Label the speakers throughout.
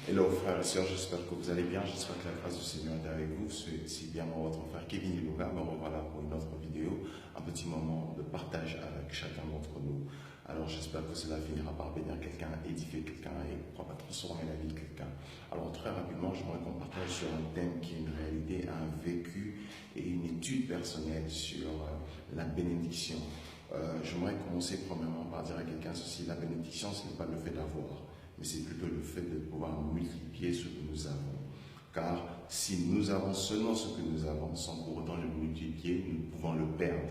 Speaker 1: Hello frères et sœurs, j'espère que vous allez bien, j'espère que la grâce du Seigneur est avec vous. C'est bien votre frère Kevin Ilouga, me revoilà pour une autre vidéo, un petit moment de partage avec chacun d'entre nous. Alors j'espère que cela finira par bénir quelqu'un, édifier quelqu'un et pourquoi pas transformer la vie de quelqu'un. Alors très rapidement, j'aimerais qu'on partage sur un thème qui est une réalité, un vécu et une étude personnelle sur la bénédiction. J'aimerais commencer premièrement par dire à quelqu'un ceci: la bénédiction, ce n'est pas le fait d'avoir, mais c'est plutôt le fait de pouvoir multiplier ce que nous avons. Car si nous avons seulement ce que nous avons, sans pour autant le multiplier, nous pouvons le perdre.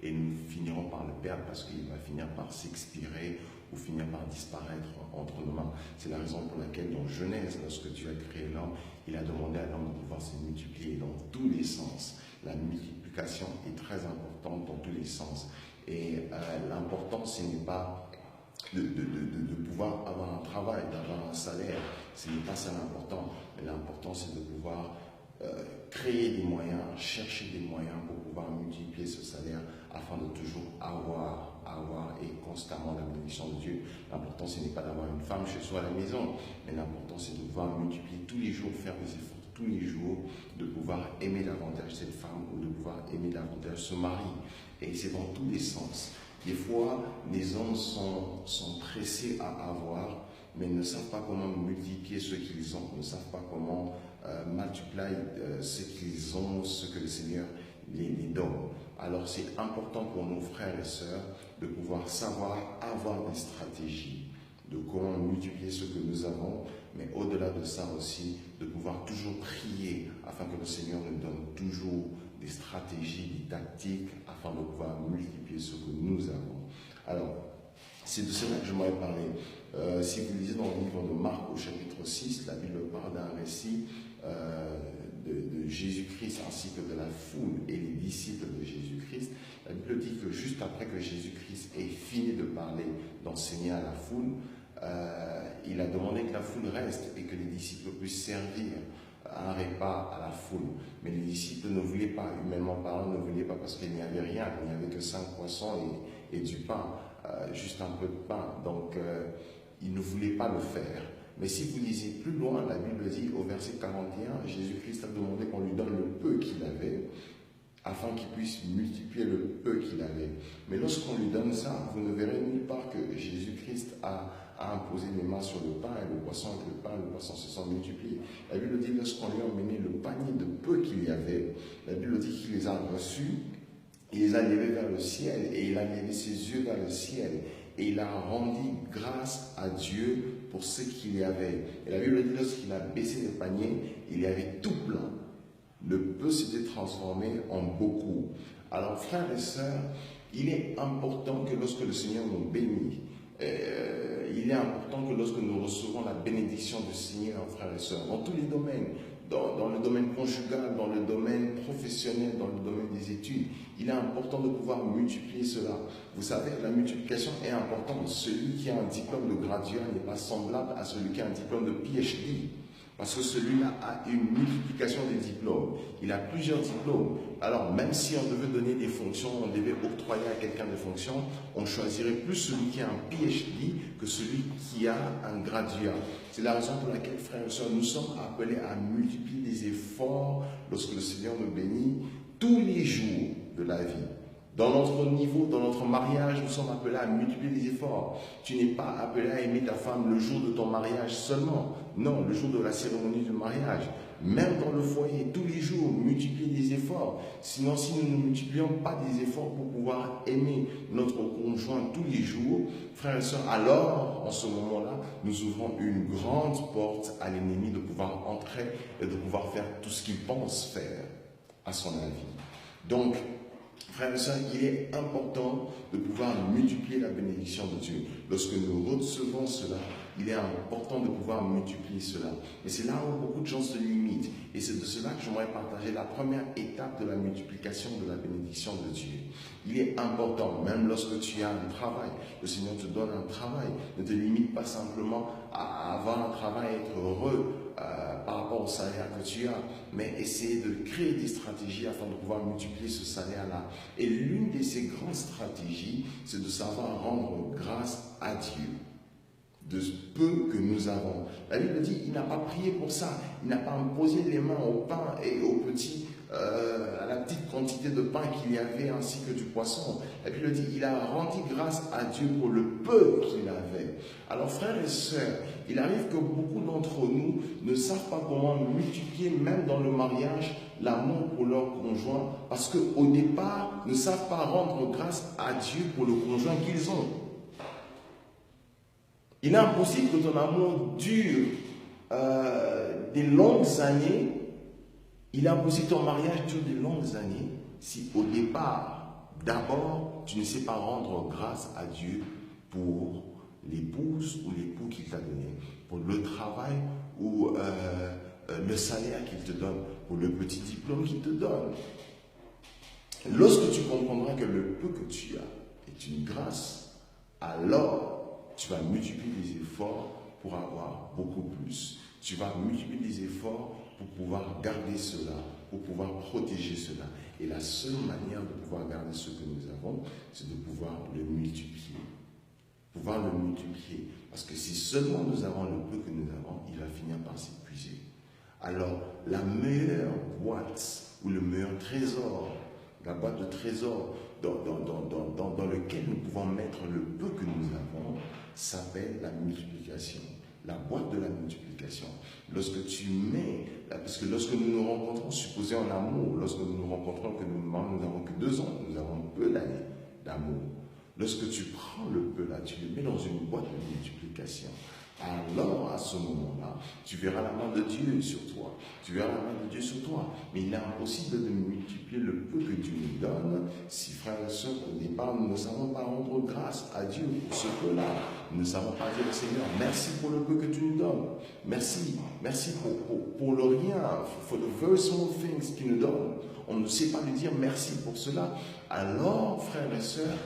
Speaker 1: Et nous finirons par le perdre parce qu'il va finir par s'expirer ou finir par disparaître entre nos mains. C'est la raison pour laquelle dans Genèse, lorsque Dieu a créé l'homme, il a demandé à l'homme de pouvoir se multiplier dans tous les sens. La multiplication est très importante dans tous les sens. Et l'important, ce n'est pas de pouvoir avoir un travail, d'avoir un salaire. Ce n'est pas ça l'important. Mais l'important, c'est de pouvoir créer des moyens, chercher des moyens pour pouvoir multiplier ce salaire afin de toujours avoir et constamment la bénédiction de Dieu. L'important, ce n'est pas d'avoir une femme chez soi à la maison, mais l'important, c'est de pouvoir multiplier tous les jours, faire des efforts tous les jours, de pouvoir aimer davantage cette femme ou de pouvoir aimer davantage ce mari. Et c'est dans tous les sens. Des fois, les hommes sont pressés à avoir, mais ne savent pas comment multiplier ce qu'ils ont, ne savent pas comment multiplier ce qu'ils ont, ce que le Seigneur les donne. Alors c'est important pour nos frères et sœurs de pouvoir savoir avoir des stratégies de comment multiplier ce que nous avons, mais au-delà de ça aussi, de pouvoir toujours prier afin que le Seigneur nous donne toujours des stratégies, des tactiques, afin de pouvoir multiplier ce que nous avons. Alors, c'est de cela que j'aimerais parler. Si vous lisez dans le livre de Marc au chapitre 6, la Bible parle d'un récit de Jésus-Christ ainsi que de la foule et les disciples de Jésus-Christ. La Bible dit que juste après que Jésus-Christ ait fini de parler, d'enseigner à la foule, il a demandé que la foule reste et que les disciples puissent servir un repas à la foule. Mais les disciples ne voulaient pas, humainement parlant, ne voulaient pas parce qu'il n'y avait rien, il n'y avait que 5 poissons et du pain, juste un peu de pain. Donc, ils ne voulaient pas le faire. Mais si vous lisez plus loin, la Bible dit au verset 41, Jésus-Christ a demandé qu'on lui donne le peu qu'il avait, afin qu'il puisse multiplier le peu qu'il avait. Mais lorsqu'on lui donne ça, vous ne verrez nulle part que Jésus-Christ a imposé les mains sur le pain et le poisson avec le poisson se sont multipliés. La Bible dit lorsqu'on lui a emmené le panier de peu qu'il y avait, la Bible dit qu'il les a reçus, il les a levés vers le ciel et il a levé ses yeux vers le ciel et il a rendu grâce à Dieu pour ce qu'il y avait. Et la Bible dit lorsqu'il a baissé le panier, il y avait tout plein. Le peu s'était transformé en beaucoup. Alors, frères et sœurs, il est important que lorsque le Seigneur nous bénit, il est important que lorsque nous recevons la bénédiction du Seigneur, frères et sœurs, dans tous les domaines, dans le domaine conjugal, dans le domaine professionnel, dans le domaine des études, il est important de pouvoir multiplier cela. Vous savez, la multiplication est importante. Celui qui a un diplôme de graduat n'est pas semblable à celui qui a un diplôme de PhD. Parce que celui-là a une multiplication des diplômes. Il a plusieurs diplômes. Alors, même si on devait donner des fonctions, on devait octroyer à quelqu'un des fonctions, on choisirait plus celui qui a un PhD que celui qui a un graduat. C'est la raison pour laquelle, frères et sœurs, nous sommes appelés à multiplier les efforts lorsque le Seigneur nous bénit tous les jours de la vie. Dans notre niveau, dans notre mariage, nous sommes appelés à multiplier les efforts. Tu n'es pas appelé à aimer ta femme le jour de ton mariage seulement. Non, le jour de la cérémonie du mariage. Même dans le foyer, tous les jours, multiplier les efforts. Sinon, si nous ne multiplions pas des efforts pour pouvoir aimer notre conjoint tous les jours, frères et sœurs, alors, en ce moment-là, nous ouvrons une grande porte à l'ennemi de pouvoir entrer et de pouvoir faire tout ce qu'il pense faire à son avis. Donc, frères et sœurs, il est important de pouvoir multiplier la bénédiction de Dieu. Lorsque nous recevons cela, il est important de pouvoir multiplier cela. Et c'est là où beaucoup de gens se limitent. Et c'est de cela que j'aimerais partager la première étape de la multiplication de la bénédiction de Dieu. Il est important, même lorsque tu as un travail, le Seigneur te donne un travail. Ne te limite pas simplement à avoir un travail et être heureux par rapport au salaire que tu as, mais essayer de créer des stratégies afin de pouvoir multiplier ce salaire-là. Et l'une de ces grandes stratégies, c'est de savoir rendre grâce à Dieu. de ce peu que nous avons. La Bible dit, il n'a pas prié pour ça. Il n'a pas imposé les mains au pain et au petit, à la petite quantité de pain qu'il y avait ainsi que du poisson. La Bible dit, il a rendu grâce à Dieu pour le peu qu'il avait. Alors frères et sœurs, il arrive que beaucoup d'entre nous ne savent pas comment multiplier, même dans le mariage, l'amour pour leur conjoint, parce qu'au départ, ne savent pas rendre grâce à Dieu pour le conjoint qu'ils ont. Il est impossible que ton amour dure des longues années. Il est impossible que ton mariage dure des longues années si au départ, d'abord, tu ne sais pas rendre grâce à Dieu pour l'épouse ou l'époux qu'il t'a donné, pour le travail ou le salaire qu'il te donne, pour le petit diplôme qu'il te donne. Lorsque tu comprendras que le peu que tu as est une grâce, alors tu vas multiplier les efforts pour avoir beaucoup plus. Tu vas multiplier les efforts pour pouvoir garder cela, pour pouvoir protéger cela. Et la seule manière de pouvoir garder ce que nous avons, c'est de pouvoir le multiplier. Pouvoir le multiplier. Parce que si seulement nous avons le peu que nous avons, il va finir par s'épuiser. Alors, la meilleure boîte ou le meilleur trésor, la boîte de trésor dans lequel nous pouvons mettre le peu que nous avons, s'appelle la multiplication. La boîte de la multiplication. Lorsque tu mets, parce que lorsque nous nous rencontrons, supposé en amour, lorsque nous nous rencontrons, que nous n'avons que 2 ans, nous avons peu d'années d'amour. Lorsque tu prends le peu là, tu le mets dans une boîte de multiplication. Alors, à ce moment-là, tu verras la main de Dieu sur toi. Tu verras la main de Dieu sur toi. Mais il est impossible de multiplier le peu que Dieu nous donne si, frères et sœurs, au départ, nous ne savons pas rendre grâce à Dieu pour ce peu-là. Nous ne savons pas dire au Seigneur, merci pour le peu que tu nous donnes. Merci pour le rien, for the very small things qu'il nous donne. On ne sait pas lui dire merci pour cela. Alors, frères et sœurs,